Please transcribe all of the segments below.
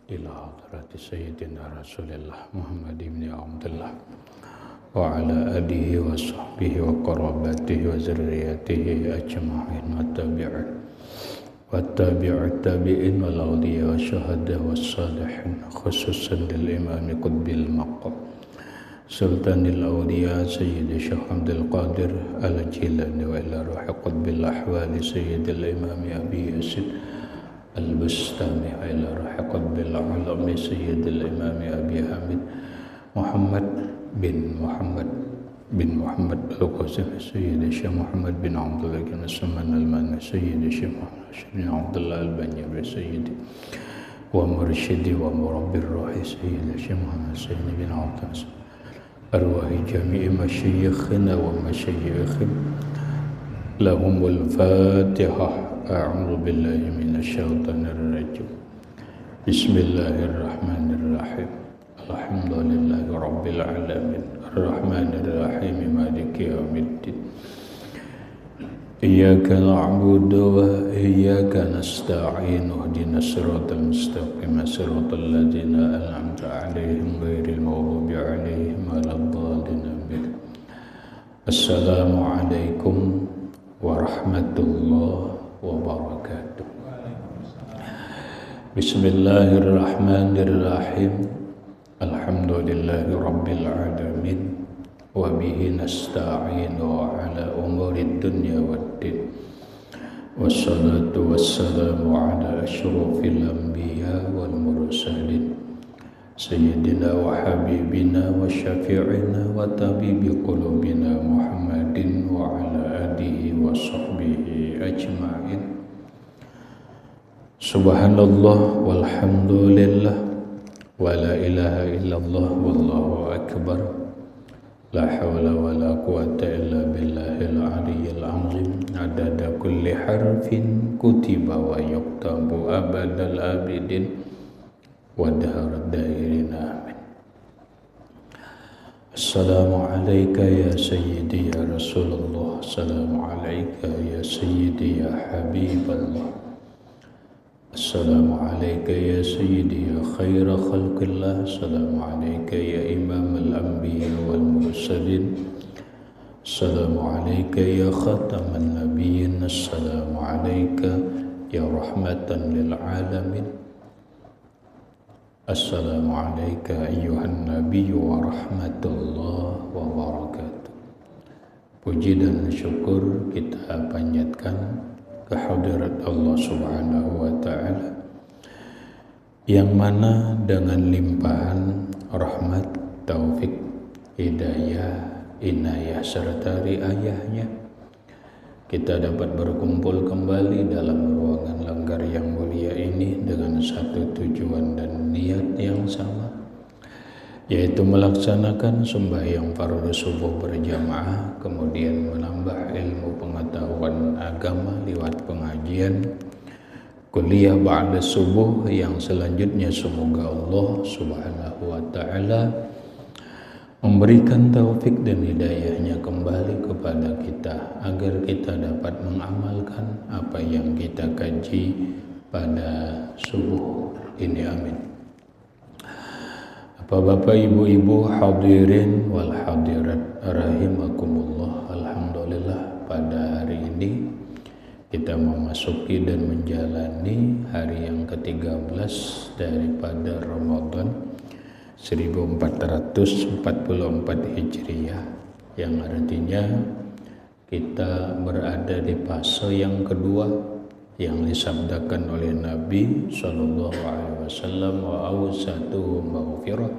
إلى حضرة سيدنا رسول الله محمد بن عبد الله وعلى آله وصحبه وقرابته وذريته أجمعين والتابع التابعين والأولياء والشهداء والصالحين خصوصا للإمام قطب المقام سلطان الأولياء سيد الشيخ عبد القادر الجيلاني وإلى روح قطب الأحوال سيد الإمام أبي يزيد البستامي وإلى روح قطب العلم سيد الإمام أبي حامد محمد بن محمد القاسم سيد الشيخ محمد بن عبد الله بن سلمان الماني سيد الشيخ محمد بن عبد الله البنيري سيدي ومرشدي ومربي الروح سيد الشيخ محمد سيد بن عبد الله أرواح جميع مشايخنا ومشايخهم لهم الفاتحة. أعوذ بالله من الشيطان الرجيم. بسم الله الرحمن الرحيم. الحمد لله رب العالمين الرحمن الرحيم مالك يوم الدين. إياك نعبد وإياك نستعين اهدنا الصراط المستقيم صراط الذين أنعمت عليهم غير المغضوب عليهم ولا الضالين آمين. السلام عليكم ورحمة الله وبركاته. بسم الله الرحمن الرحيم. الحمد لله رب العالمين وبه نستعين على أمور الدنيا والدين والصلاة والسلام على أشرف الأنبياء والمرسلين سيدنا وحبيبنا وشفيعنا وطبيب قلوبنا محمد وعلى آله وصحبه أجمعين. Subhanallah walhamdulillah wa la ilaha illallah wallahu akbar. La hawla wa la quwata illa billahil aliyyil azim. Adada kulli harfin kutiba wa yuktabu abadal abidin wa daharad dairin amin. Assalamu alayka ya sayyidi ya Rasulullah. Assalamu alayka ya sayyidi ya Habiballah. Assalamu alayka ya sayyidi ya khaira khalqillah. Assalamu alayka ya imam al-anbiya wal mursalin. Assalamu alayka ya khataman nabiyyin. Assalamu alayka ya rahmatan lil alamin. Assalamu alayka ayyuhan nabiyyu wa rahmatullah wa barakatuh. Puji dan syukur kita panjatkan kehadirat Allah Subhanahu wa ta'ala yang mana dengan limpahan rahmat, taufik, hidayah, inayah serta riayahnya kita dapat berkumpul kembali dalam ruangan langgar yang mulia ini dengan satu tujuan dan niat yang sama, yaitu melaksanakan sembahyang fardhu subuh berjamaah, kemudian menambah ilmu pengetahuan agama lewat pengajian kuliah ba'da subuh yang selanjutnya semoga Allah Subhanahu wa ta'ala memberikan taufik dan hidayahnya kembali kepada kita agar kita dapat mengamalkan apa yang kita kaji pada subuh ini, amin. Bapak, ibu-ibu, hadirin wal hadirat rahimakumullah. Alhamdulillah pada hari ini kita memasuki dan menjalani hari yang ke-13 daripada Ramadan 1444 Hijriah, yang artinya kita berada di fase yang kedua yang disabdakan oleh Nabi SAW, wa awsatuhu maghfirah.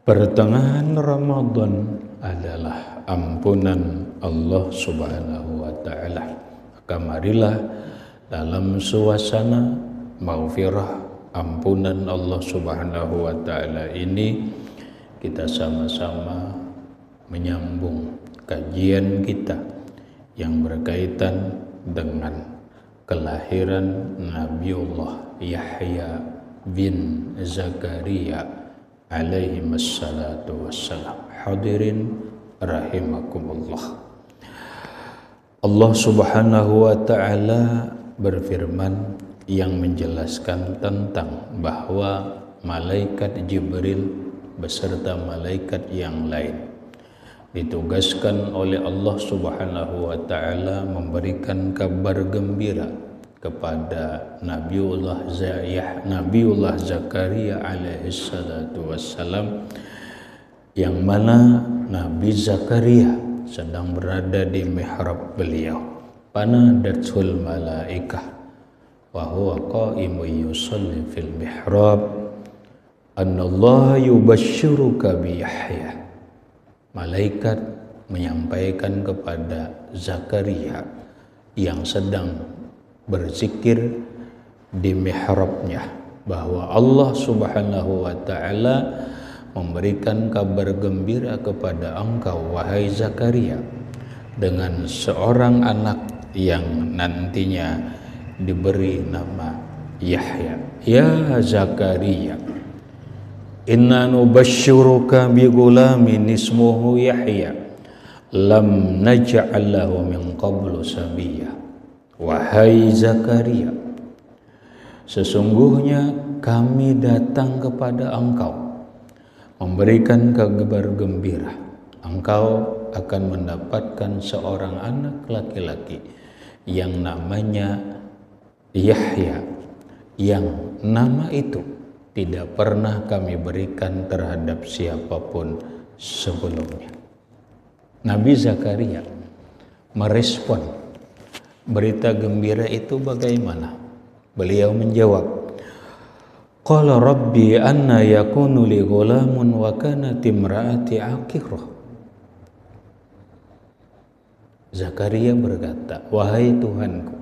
Pertengahan Ramadan adalah ampunan Allah Subhanahu wa ta'ala. Maka marilah dalam suasana maghfirah, ampunan Allah Subhanahu wa ta'ala ini kita sama-sama menyambung kajian kita yang berkaitan dengan kelahiran Nabiullah Yahya bin Zakaria alaihi wassalatu wassalam. Hadirin rahimakumullah. Allah Subhanahu wa ta'ala berfirman, yang menjelaskan tentang bahwa malaikat Jibril beserta malaikat yang lain ditugaskan oleh Allah Subhanahu wa taala memberikan kabar gembira kepada Nabiullah Zakaria alaihi salatu wassalam, yang mana Nabi Zakaria sedang berada di mihrab beliau. Panadatul malaikah wa huwa qa'imun yusalli fil mihrab annallaha yubashshiruka bi Yahya. Malaikat menyampaikan kepada Zakaria yang sedang berzikir di mihrabnya bahwa Allah Subhanahu wa taala memberikan kabar gembira kepada engkau wahai Zakaria dengan seorang anak yang nantinya diberi nama Yahya. Ya Zakaria, inna nubashshiruka bi ghulamin ismuhu Yahya lam naj'al lahu min qablu samiyya. Wahai Zakaria, sesungguhnya kami datang kepada engkau memberikan kabar gembira. Engkau akan mendapatkan seorang anak laki-laki yang namanya Yahya, yang nama itu tidak pernah kami berikan terhadap siapapun sebelumnya. Nabi Zakaria merespon berita gembira itu bagaimana? Beliau menjawab, qala rabbi anna yakunu li ghulamun wa kanat imraati aqirah. Zakaria berkata, wahai Tuhanku,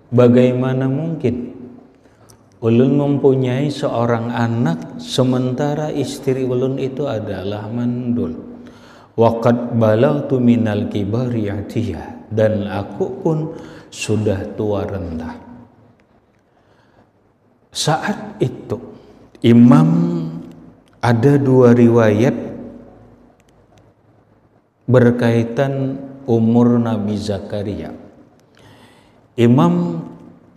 bagaimana mungkin ulun mempunyai seorang anak sementara istri ulun itu adalah mandul. Waqad balagtu minal kibari atiyah, dan aku pun sudah tua renta. Saat itu ada dua riwayat berkaitan umur Nabi Zakaria. Imam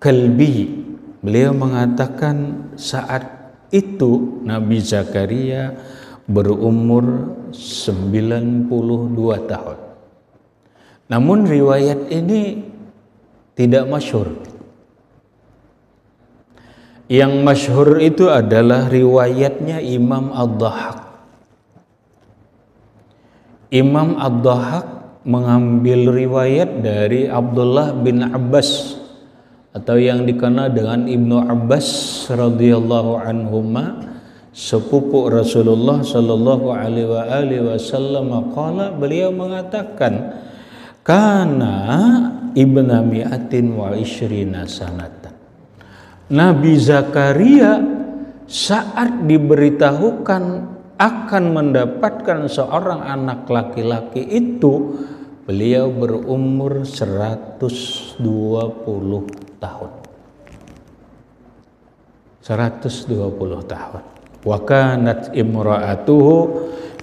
Kalbi, beliau mengatakan saat itu Nabi Zakaria berumur 92 tahun. Namun riwayat ini tidak masyhur. Yang masyhur itu adalah riwayatnya Imam Ad-Dhahhak. Imam Ad-Dhahhak mengambil riwayat dari Abdullah bin Abbas atau yang dikenal dengan Ibnu Abbas radhiyallahu anhuma, sepupu Rasulullah sallallahu alaihi wasallam. Qala, beliau mengatakan, kana ibna mi'atin wa ishrina sanatan. Nabi Zakaria saat diberitahukan akan mendapatkan seorang anak laki-laki itu, beliau berumur 120 tahun. 120 tahun. Wa kanat imra'atuhu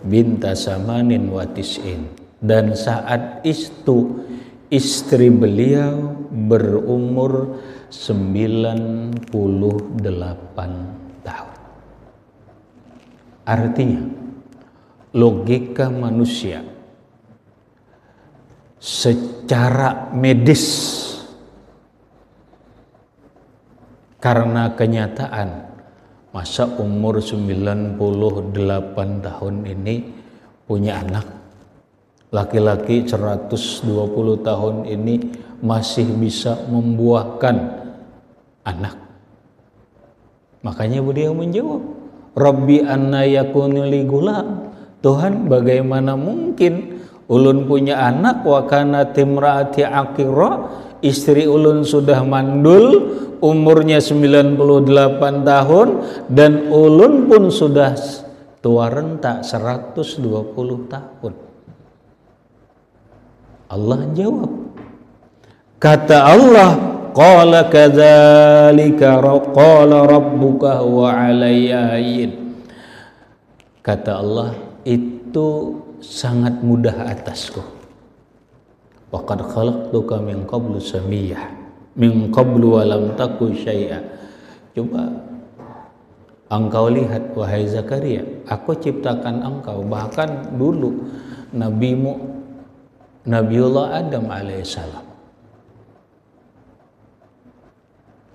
binta samanin wa tis'in. Dan saat itu istri beliau berumur 98 tahun. Artinya, logika manusia secara medis, karena kenyataan masa umur 98 tahun ini punya anak laki-laki, 120 tahun ini masih bisa membuahkan anak. Makanya beliau menjawab, Rabbi anna yakunu li gulam. Tuhan, bagaimana mungkin ulun punya anak wa kana timraati aqira, istri ulun sudah mandul, umurnya 98 tahun, dan ulun pun sudah tua renta 120 tahun. Allah jawab, kata Allah, qala kadzalika qala rabbuka wa alayya hayyin. Kata Allah, itu sangat mudah atasku. Wa qad khalaqtuka min qablu samiyah. min qablu wa lam taku syai'a. Coba engkau lihat wahai Zakaria, aku ciptakan engkau, bahkan dulu Nabiullah Adam alaihissalam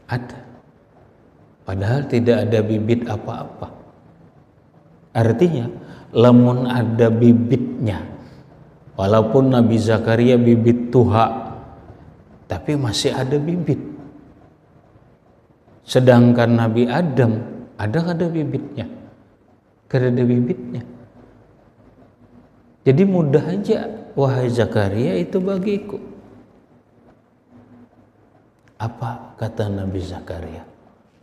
ada, padahal tidak ada bibit apa-apa. Artinya lamun ada bibitnya, walaupun Nabi Zakaria bibit tuha, tapi masih ada bibit. Sedangkan Nabi Adam ada bibitnya, kada ada bibitnya. Jadi mudah aja wahai Zakaria itu bagiku. Apa kata Nabi Zakaria?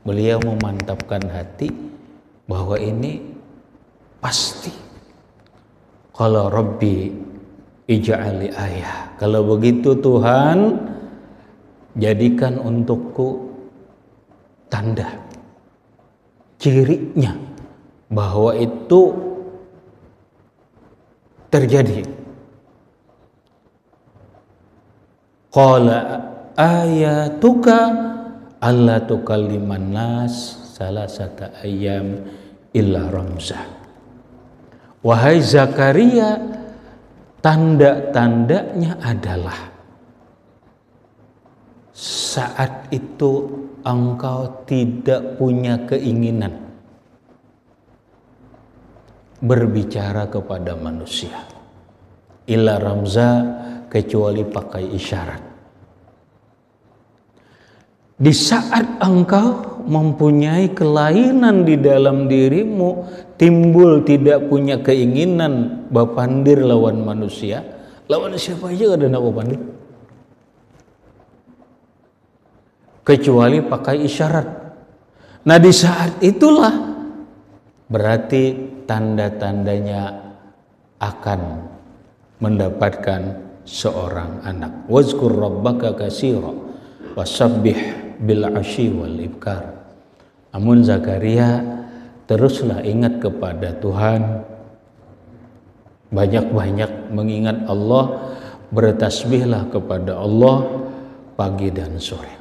Beliau memantapkan hati bahwa ini pasti. Kalau Rabbi ij'ali ayah, kalau begitu Tuhan jadikan untukku tanda, cirinya bahwa itu terjadi. Qala ayatuka alla tukalliman nas salasata ayyam illa ramzah. Wahai Zakaria, tanda-tandanya adalah saat itu engkau tidak punya keinginan berbicara kepada manusia, illa ramza, kecuali pakai isyarat. Di saat engkau mempunyai kelainan di dalam dirimu, timbul tidak punya keinginan bapandir lawan manusia, lawan siapa aja ada nak bapandir, kecuali pakai isyarat. Nah di saat itulah berarti tanda-tandanya akan mendapatkan seorang anak. Wazkur rabbaka katsira wasabbih bil asyi wal ibkar. Namun Zakaria teruslah ingat kepada Tuhan, banyak-banyak mengingat Allah, bertasbihlah kepada Allah pagi dan sore.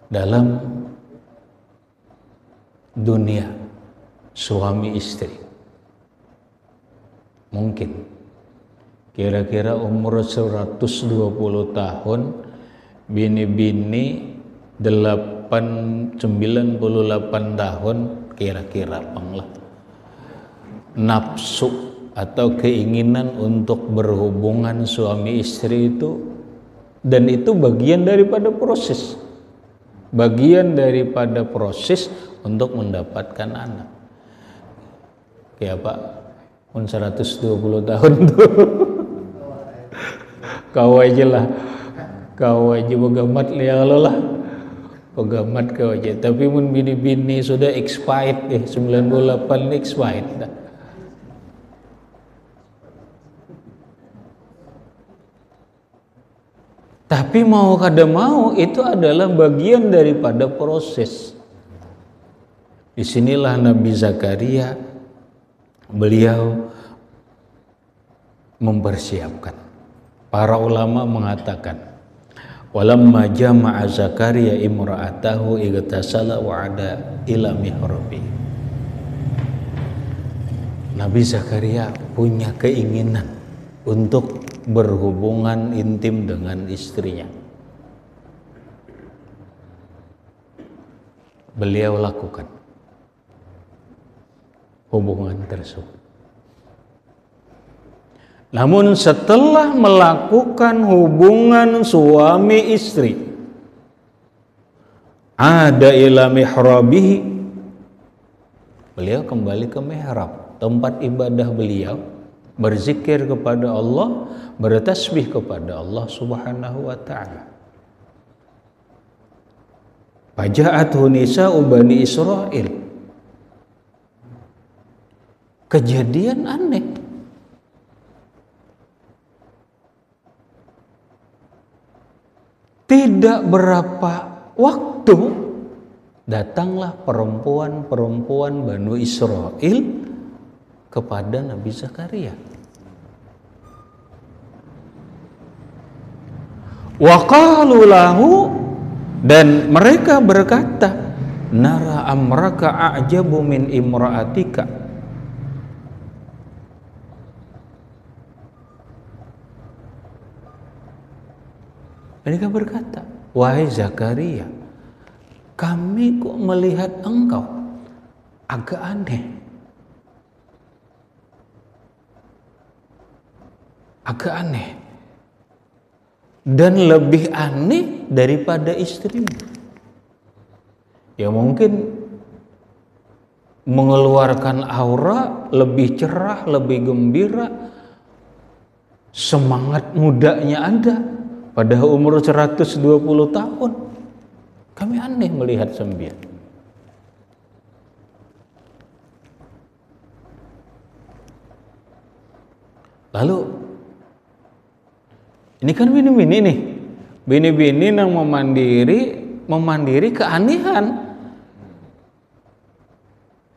Dalam dunia suami istri, mungkin kira-kira umur 120 tahun, bini-bini 98 tahun kira-kira panglah, nafsu atau keinginan untuk berhubungan suami istri itu, dan itu bagian daripada proses, untuk mendapatkan anak. Kayak Pak, pun 120 tahun tuh kau aja pegamat liang lah, pegamat kau aja. Tapi mun bini-bini sudah expired 98 expired dah. Tapi mau kada mau itu adalah bagian daripada proses. Disinilah Nabi Zakaria beliau mempersiapkan. Para ulama mengatakan, walamma jama'a Zakaria imra'atahu igtasala wa'ada ila mihrabi. Nabi Zakaria punya keinginan untuk berhubungan intim dengan istrinya. Beliau lakukan hubungan tersebut. Namun setelah melakukan hubungan suami istri, ada ila mihrabihi, beliau kembali ke mihrab, tempat ibadah beliau, berzikir kepada Allah, bertasbih kepada Allah Subhanahu wa ta'ala. Faja'athu nisa'u bani Israil. Kejadian aneh. Tidak berapa waktu datanglah perempuan-perempuan Bani Israel kepada Nabi Zakaria. Wa qalu lahu, dan mereka berkata, nara amraka a'jabu min imra'atika. Mereka berkata, wahai Zakaria, kami kok melihat engkau agak aneh, agak aneh, dan lebih aneh daripada istrimu. Ya mungkin mengeluarkan aura lebih cerah, lebih gembira, semangat mudanya ada pada umur 120 tahun. Kami aneh melihat sembian. Lalu ini kan bini-bini nih, bini-bini yang memandiri keanehan.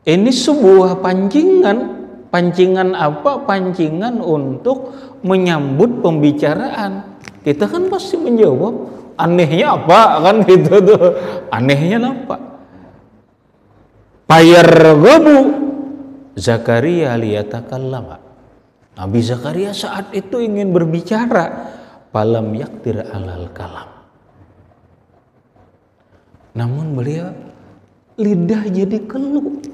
Ini sebuah pancingan apa? Pancingan untuk menyambut pembicaraan. Kita kan pasti menjawab, anehnya apa kan gitu tuh. Anehnya apa? Fayarghabu Zakaria liyatakallama. Nabi Zakaria saat itu ingin berbicara, falam yaktir alal kalam. Namun beliau lidah jadi keluh.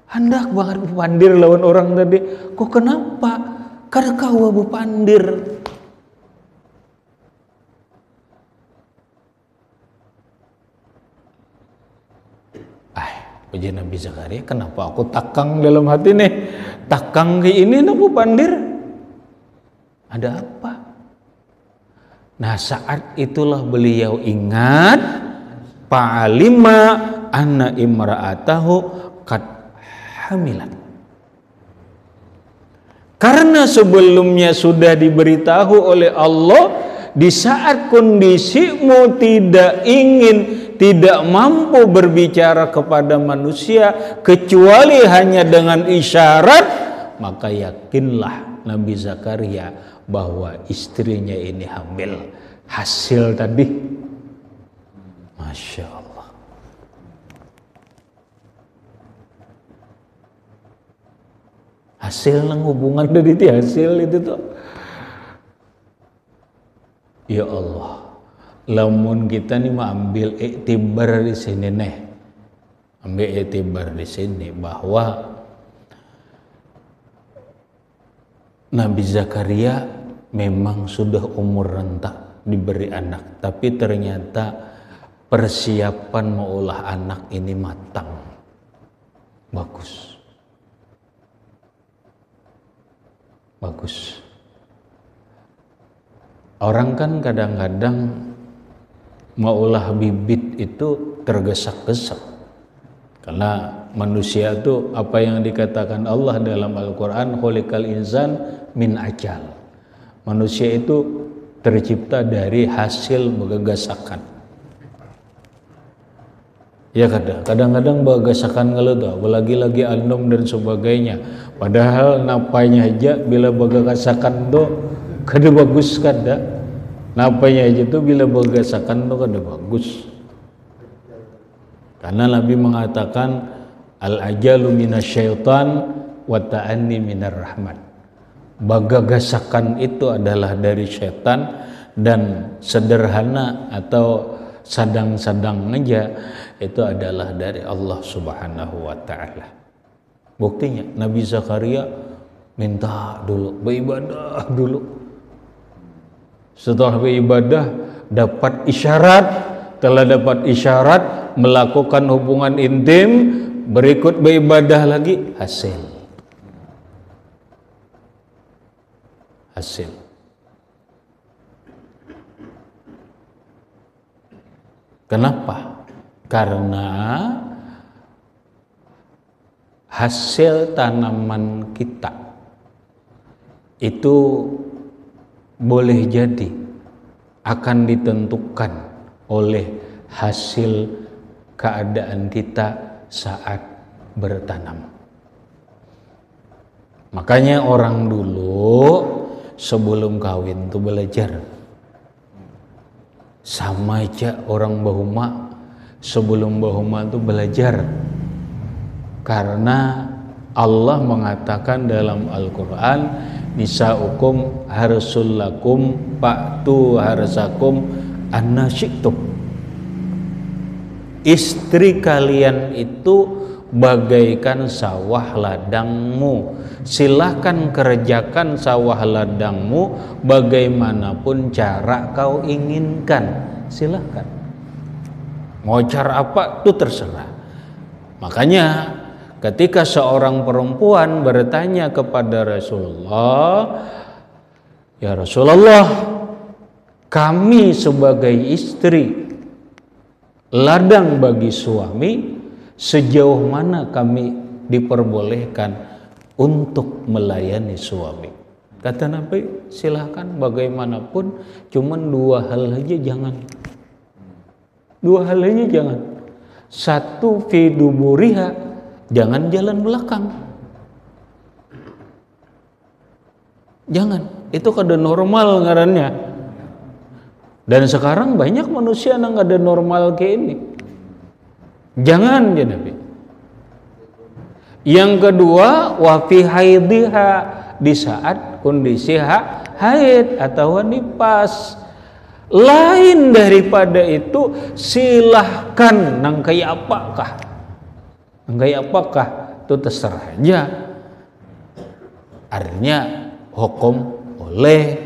Hendak banget pandir lawan orang tadi. Kok kenapa? Karena kau abu pandir. Puji Nabi Zakaria, kenapa aku takang dalam hati nih? Takang ke ini aku pandir. Ada apa? Nah saat itulah beliau ingat, fa'alima anna imra'atahu qad hamilat. Karena sebelumnya sudah diberitahu oleh Allah, di saat kondisimu tidak mampu berbicara kepada manusia kecuali hanya dengan isyarat, maka yakinlah Nabi Zakaria bahwa istrinya ini hamil. Hasil tadi, Masya Allah. Hasil nang hubungan dari hasil itu tuh. Ya Allah, lamun kita nih mau ambil iktibar di sini nih, ambil iktibar di sini bahwa Nabi Zakaria memang sudah umur renta diberi anak, tapi ternyata persiapan mengolah anak ini matang, bagus, bagus. Orang kan kadang-kadang maulah bibit itu tergesa-gesa. Karena manusia itu apa yang dikatakan Allah dalam Al-Quran, khuliqal insan min ajal. Manusia itu tercipta dari hasil bergegasakan. Ya kadang-kadang bergegasakan kalau tuh, apalagi lagi alnum dan sebagainya. Padahal napanya aja bila bergegasakan tuh kada bagus kada. Napanya aja tuh bila bergegasakan tuh kada bagus. Karena Nabi mengatakan al-ajalu minasyaitan wa ta'anni minar rahman. Bagagasakan itu adalah dari syaitan, dan sederhana atau sadang-sadang aja itu adalah dari Allah Subhanahu wa taala. Buktinya Nabi Zakaria minta dulu beribadah dulu. Setelah beribadah dapat isyarat, telah dapat isyarat melakukan hubungan intim, berikut beribadah lagi, hasil. Kenapa? Karena hasil tanaman kita itu boleh jadi akan ditentukan oleh hasil keadaan kita saat bertanam. Makanya orang dulu sebelum kawin tuh belajar Sama aja orang bahuma sebelum bahuma itu belajar. Karena Allah mengatakan dalam Al-Quran, nisa'ukum harsul lakum fa'tu harsakum anna syi'tum. Istri kalian itu bagaikan sawah ladangmu, silahkan kerjakan sawah ladangmu bagaimanapun cara kau inginkan, silahkan. Mau cara apa itu terserah. Makanya ketika seorang perempuan bertanya kepada Rasulullah, ya Rasulullah, kami sebagai istri ladang bagi suami, sejauh mana kami diperbolehkan untuk melayani suami? Kata Nabi, silahkan bagaimanapun, cuman dua hal aja jangan. Dua hal aja jangan. Satu, fi duburiha, jangan jalan belakang. Jangan, itu kada normal ngarannya. Dan sekarang banyak manusia yang ada normal kayak ini. Jangan ya Nabi. Yang kedua, wa fi haidiha, di saat kondisi haid atau nifas. Lain daripada itu, silahkan nang kayak apakah. Nang kayak apakah itu terserah aja. Artinya hukum boleh.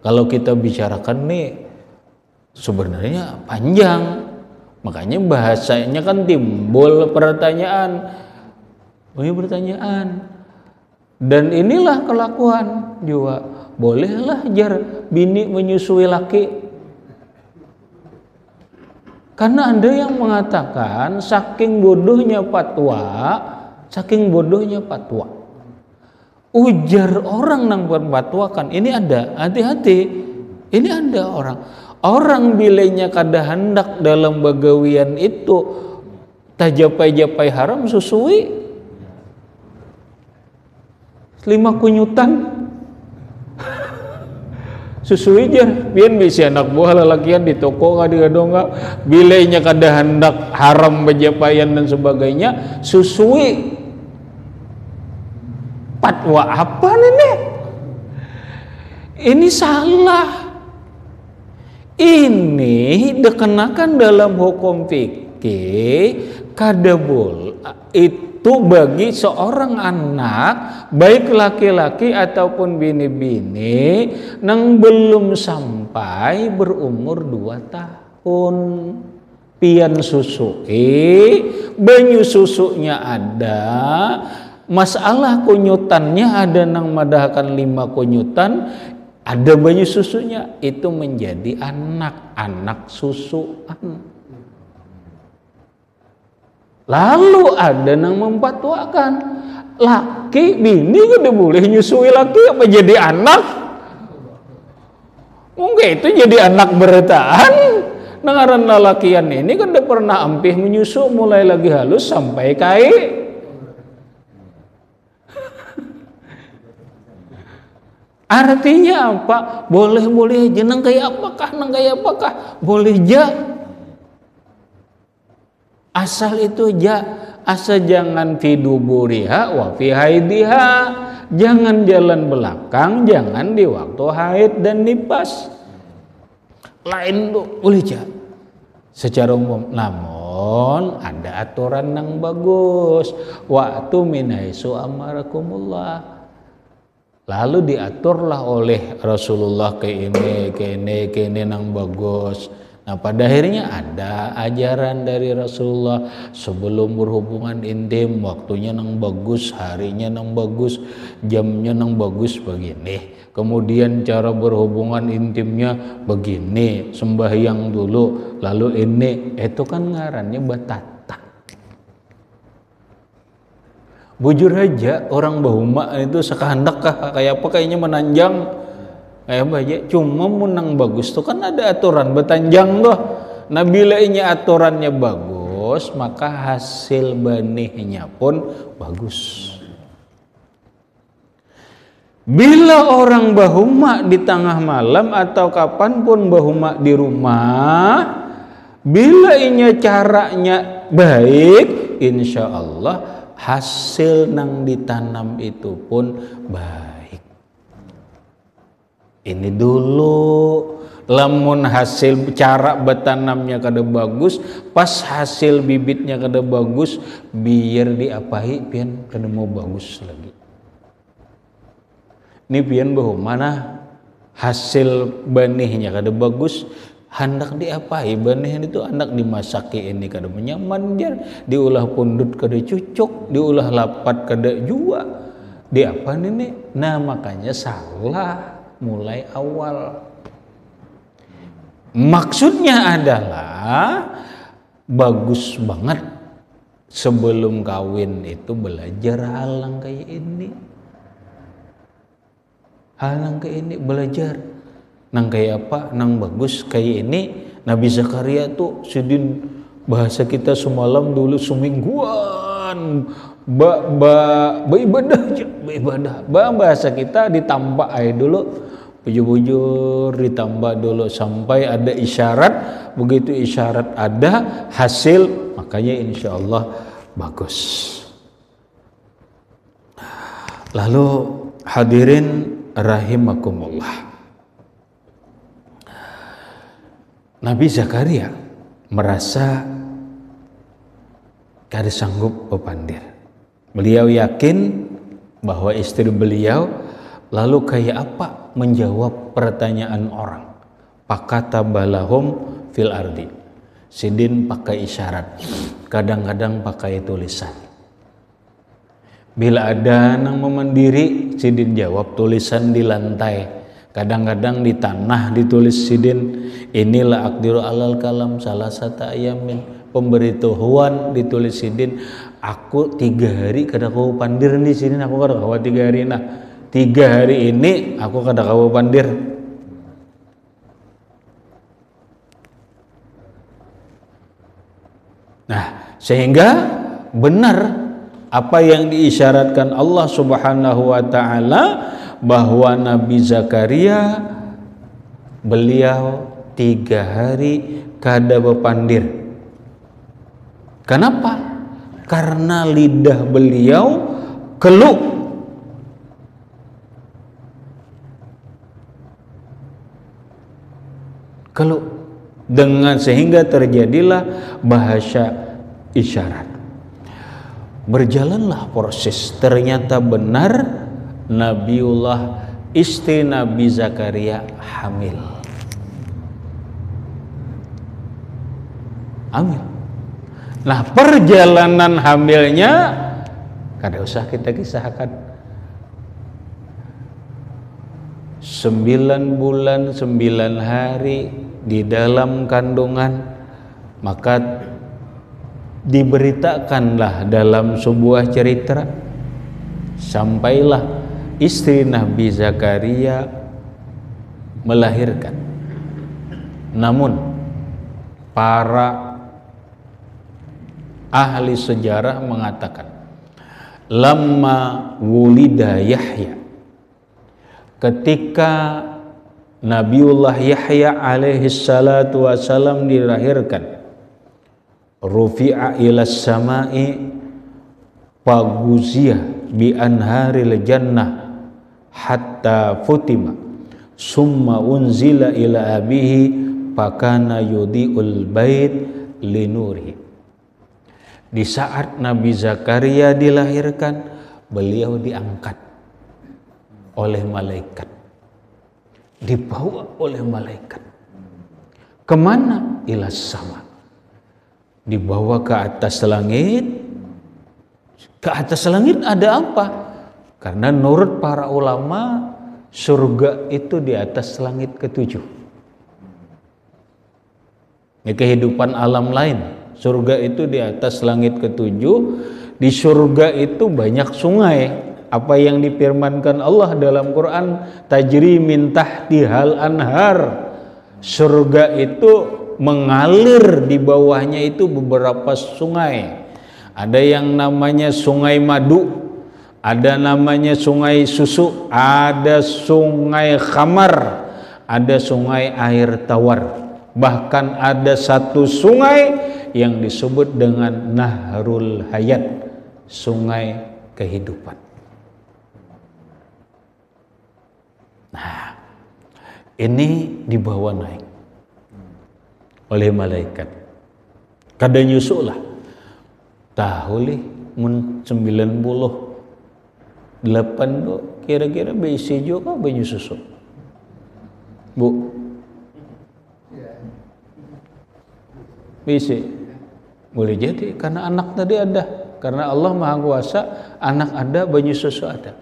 Kalau kita bicarakan nih sebenarnya panjang. Makanya bahasanya kan timbul pertanyaan. Dan inilah kelakuan juga. Bolehlah jar bini menyusui laki. Karena ada yang mengatakan saking bodohnya fatwa. Ujar orang nang berfatwakan, ini ada, hati-hati. Ini ada orang bilainya kada hendak dalam bagawian itu tajapai-japai haram susui 5 kunyutan susui jar biar bisa anak buah lelakian di toko ngadu-ngadu enggak bilainya kada hendak haram bajapaian dan sebagainya susui. Fatwa apa nenek? Ini salah. Ini dikenakan dalam hukum fikih kadabul itu bagi seorang anak baik laki-laki ataupun bini-bini nang belum sampai berumur 2 tahun. Pian susui, banyu susunya ada, masalah kunyutannya ada nang madahkan 5 kunyutan. Ada banyu susunya, itu menjadi anak susuan. Lalu ada yang memfatwakan laki bini udah boleh nyusui laki apa jadi anak? Mungkin itu jadi anak bertahan. Nengaran lalakian ini kan udah pernah ampih menyusu mulai lagi halus sampai kai. Artinya apa? Boleh aja nang kayak apakah? Boleh aja. Asal itu aja, asal jangan fi duburiha wa fi haidiha. Jangan jalan belakang, jangan di waktu haid dan nifas. Lain tuh boleh aja. Secara umum, namun ada aturan yang bagus. Waktu minaisu amarakumullah. Lalu diaturlah oleh Rasulullah ke ini nang bagus. Nah pada akhirnya ada ajaran dari Rasulullah sebelum berhubungan intim waktunya nang bagus, harinya nang bagus, jamnya nang bagus begini. Kemudian cara berhubungan intimnya begini, sembahyang dulu, lalu ini itu kan ngarannya batata. Bujur aja orang bahuma itu sekehendak kayak apa kayaknya menanjang kayak apa aja cuma menang bagus tuh kan ada aturan betanjang tuh. Nah bila ini aturannya bagus maka hasil benihnya pun bagus. Bila orang bahuma di tengah malam atau kapanpun bahuma di rumah, bila inya caranya baik, insya Allah hasil nang ditanam itu pun baik. Ini dulu, lamun hasil cara bertanamnya kada bagus, pas hasil bibitnya kada bagus, biar diapahi pian kada mau bagus lagi. Ini pian bahwa mana hasil benihnya kada bagus, hendak diapahi benih itu hendak dimasaki ini kada menyaman jar, diulah pundut kada cucuk, diulah lapat kada jua, diapa ini? Nah makanya salah mulai awal. Maksudnya adalah bagus banget sebelum kawin itu belajar hal yang kayak ini. Hal yang kayak ini belajar. Nang kayak apa? Nang bagus kayak ini. Nabi Zakaria tuh sidin bahasa kita semalam dulu semingguan beribadah. Bahasa kita ditambah aja dulu. Bujur-bujur ditambah dulu sampai ada isyarat. Begitu isyarat ada hasil, makanya insya Allah bagus. Lalu hadirin rahimakumullah, Nabi Zakaria merasa kada sanggup bepandir. Beliau yakin bahwa istri beliau, lalu kayak apa menjawab pertanyaan orang. Pakata balahum fil ardi. Sidin pakai isyarat, kadang-kadang pakai tulisan. Bila ada nang memandiri, sidin jawab tulisan di lantai. Kadang-kadang di tanah ditulis sidin, inilah akdiru alal kalam salah satu ayamin. Pemberitahuan ditulis sidin, aku 3 hari kada kau pandir di sini, aku kada kau 3 hari. Nah 3 hari ini aku kada kau pandir. Nah sehingga benar apa yang diisyaratkan Allah Subhanahu wa ta'ala, bahwa Nabi Zakaria beliau 3 hari kada bepandir. Kenapa? Karena lidah beliau keluh. Keluh dengan sehingga terjadilah bahasa isyarat. Berjalanlah proses, ternyata benar Nabiullah istri Nabi Zakaria hamil. Nah perjalanan hamilnya kada usah kita kisahkan. 9 bulan 9 hari di dalam kandungan, maka diberitakanlah dalam sebuah cerita, sampailah istri Nabi Zakaria melahirkan. Namun para ahli sejarah mengatakan, lamma wulida Yahya, ketika Nabiullah Yahya alaihi salatu wassalam dilahirkan, rufi'a ilas samai paguzia bi anharil jannah hatta futima summa unzila ila abihi pakana yudiul bait linuri. Di saat Nabi Zakaria dilahirkan, beliau diangkat oleh malaikat, dibawa oleh malaikat kemana? Ilas sama, dibawa ke atas langit. Ke atas langit ada apa? Karena menurut para ulama, surga itu di atas langit ke-7. Ini kehidupan alam lain. Surga itu di atas langit ke-7. Di surga itu banyak sungai. Apa yang difirmankan Allah dalam Quran, tajri min tahtihal anhar. Surga itu mengalir di bawahnya itu beberapa sungai. Ada yang namanya sungai madu, ada namanya sungai susu, ada sungai khamar, ada sungai air tawar. Bahkan ada satu sungai yang disebut dengan Nahrul Hayat, sungai kehidupan. Nah, ini dibawa naik oleh malaikat. Kada nyusul lah. Tahu lih mun 98 tuh kira-kira bisi juga banyu susu. Bu. Bisi. Boleh jadi karena anak tadi ada. Karena Allah Maha Kuasa, anak ada, banyu susu ada.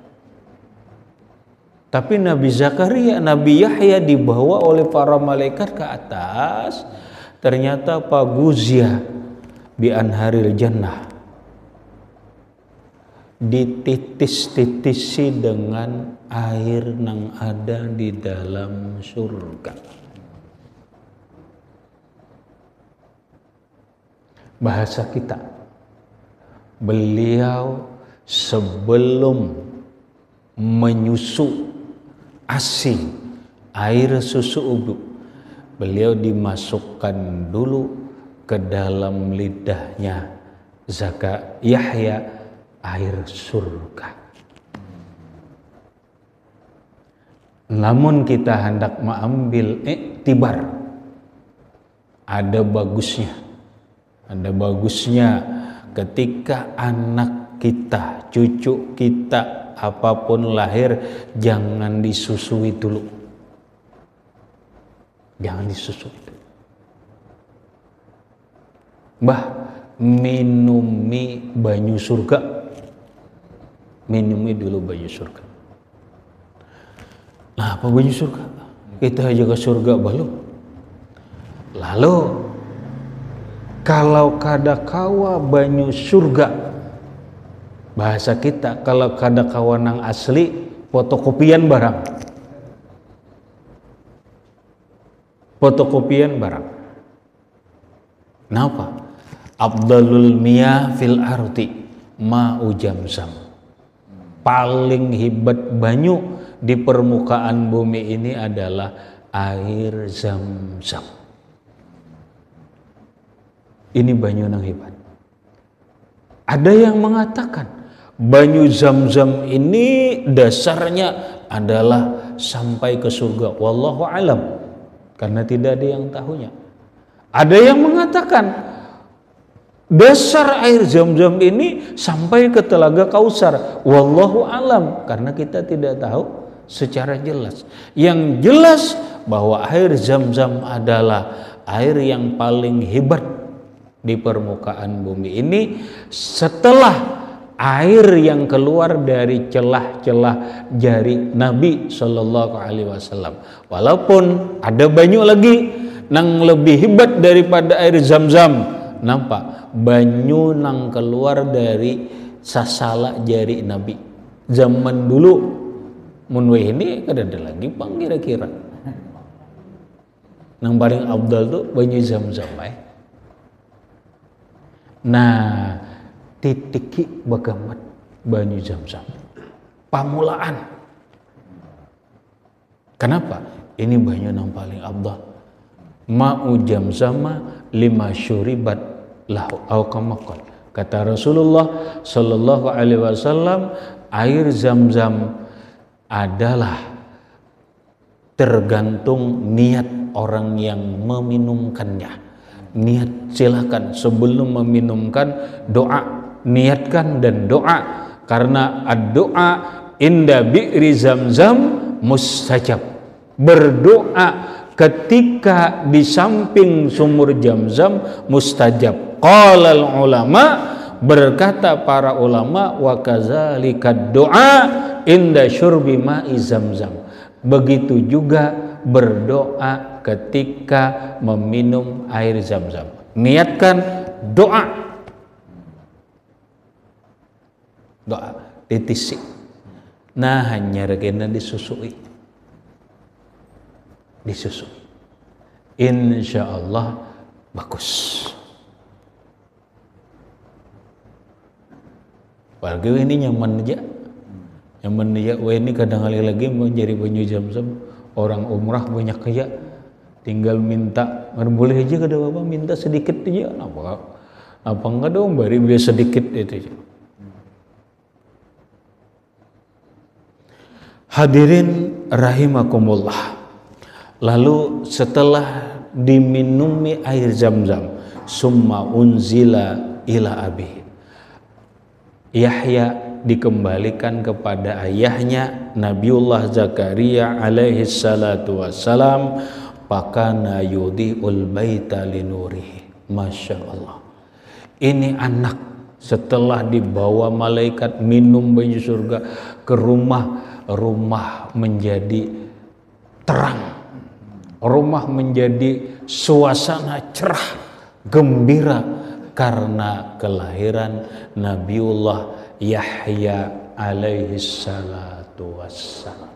Tapi Nabi Zakaria, Nabi Yahya dibawa oleh para malaikat ke atas. Ternyata paguzya bi anharil jannah, dititis-titisi dengan air yang ada di dalam surga. Bahasa kita, beliau sebelum menyusu ASI air susu ubi, beliau dimasukkan dulu ke dalam lidahnya Yahya air surga. Namun kita hendak mengambil iktibar, ada bagusnya ketika anak kita, cucu kita, apapun lahir, jangan disusui dulu. Jangan disusui. Minumi banyu surga. Minumi dulu banyu surga. Nah, apa banyu surga? Kita aja ke surga belum. Lalu kalau kada kawa banyu surga, bahasa kita, kalau kada kawa nang asli, fotokopian barang. Fotokopian barang. Kenapa? Afdalul miyah fil ardi ma'u Zamzam. Paling hebat banyu di permukaan bumi ini adalah air Zamzam. Ini banyu yang hebat. Ada yang mengatakan banyu Zamzam ini dasarnya adalah sampai ke surga. Wallahu alam, karena tidak ada yang tahunya. Ada yang mengatakan dasar air Zamzam ini sampai ke Telaga Kausar. Wallahu alam, karena kita tidak tahu secara jelas. Yang jelas bahwa air Zamzam adalah air yang paling hebat di permukaan bumi ini setelah air yang keluar dari celah-celah jari Nabi Shallallahu Alaihi Wasallam. Walaupun ada banyak lagi yang lebih hebat daripada air Zamzam, nampak banyu yang keluar dari sasala jari Nabi. Zaman dulu munweh ini kada ada lagi bang kira-kira. Yang paling abdal tuh banyu Zamzam Nah, titiki bagamat banyu Zamzam. Pamulaan. Kenapa? Ini banyu yang paling abdal. Ma'u Zamzama lima syuribat lahu au kamakal. Kata Rasulullah Sallallahu Alaihi Wasallam, air Zamzam adalah tergantung niat orang yang meminumkannya. Niat, silakan sebelum meminumkan doa, niatkan dan doa, karena doa inda bi'ri Zamzam mustajab. Berdoa ketika di samping sumur Zamzam mustajab. Qalal ulama, berkata para ulama, wa kadzalika doa inda syurbi ma'i Zamzam. Begitu juga berdoa ketika meminum air Zamzam. Niatkan doa. Doa ditisi. Nah, hanya regena disusui. Disusui. Insya Allah bagus. Warga ini nyaman aja. Zaman ya ini kadang kali lagi menjadi banyu Zam-Zam, orang umrah banyak kaya, tinggal minta, boleh aja kada apa minta sedikit aja, apa enggak dong, bari beli sedikit itu. Hadirin rahimakumullah. Lalu setelah diminumi air Zam-Zam, summa unzila ila abi. Yahya dikembalikan kepada ayahnya Nabiullah Zakaria alaihi salatu wassalam, pakana yudhi'ul baita linurihi. Masya Allah, ini anak setelah dibawa malaikat minum banyu surga ke rumah menjadi terang, rumah menjadi suasana cerah gembira karena kelahiran Nabiullah Yahya alaihi salatu wassalam.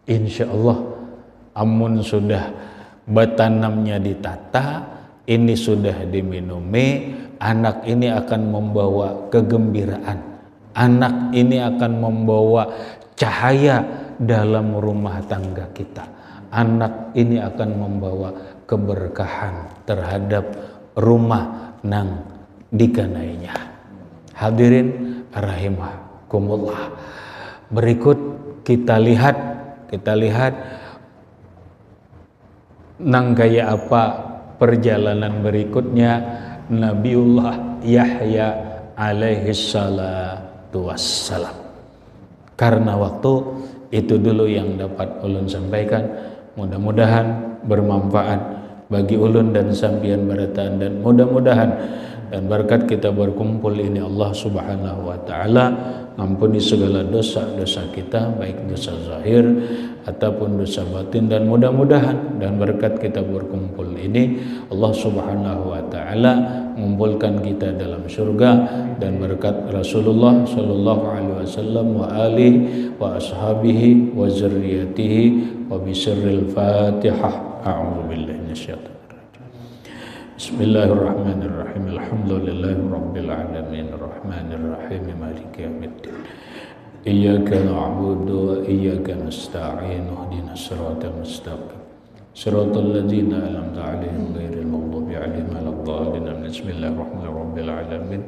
Insya Allah, amun sudah batanamnya ditata, ini sudah diminumi, anak ini akan membawa kegembiraan, anak ini akan membawa cahaya dalam rumah tangga kita, anak ini akan membawa keberkahan terhadap rumah nang dikanainya. Hadirin rahimakumullah. Berikut kita lihat nang kayak apa perjalanan berikutnya Nabiullah Yahya alaihi salatu wassalam. Karena waktu itu dulu yang dapat ulun sampaikan, mudah-mudahan bermanfaat bagi ulun dan sambian barataan, dan mudah-mudahan dan berkat kita berkumpul ini Allah subhanahu wa ta'ala ngampuni segala dosa-dosa kita, baik dosa zahir ataupun dosa batin, dan mudah-mudahan dan berkat kita berkumpul ini Allah subhanahu wa ta'ala mengumpulkan kita dalam surga, dan berkat Rasulullah sallallahu alaihi wasallam wa alihi wa ashabihi wa zurriyatihi wa bisirril Fatihah. A'udzu billahi minasyaitonir rajim. Bismillahirrahmanirrahim. Alhamdulillahi rabbil alamin arrahmanir rahim maliki yaumiddin. Iyyaka na'budu wa iyyaka nasta'in. Ihdinas siratal mustaqim. Siratal ladzina an'amta 'alaihim ghairil maghdubi 'alaihim waladdallin. Bismillahirrahmanirrahim.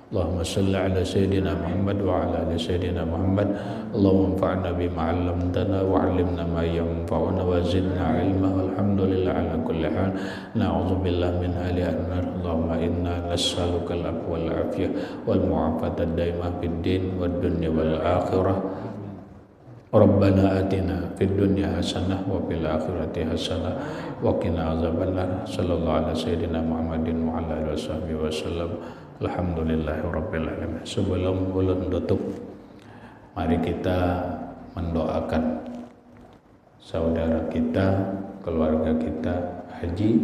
Allahumma salli ala sayyidina Muhammad wa ala ali sayyidina Muhammad. Allahumma anfa'na bima 'allamtana wa 'allimna ma yanfa'una wa zidna 'ilma. Walhamdulillah ala kulli hal. Na'udzu billahi min hali an-nar. Allahumma inna nas'aluka al-'afwa wal 'afiyah wal mu'afata ad-daimah fid din wad dunya wal akhirah. Rabbana atina fid dunya hasanah wa fil akhirati hasanah wa qina azabannar. Sallallahu ala sayyidina Muhammadin wa ala alihi washabihi wasallam. Alhamdulillahirabbil alamin. Sebelum ulun tutup, mari kita mendoakan saudara kita, keluarga kita haji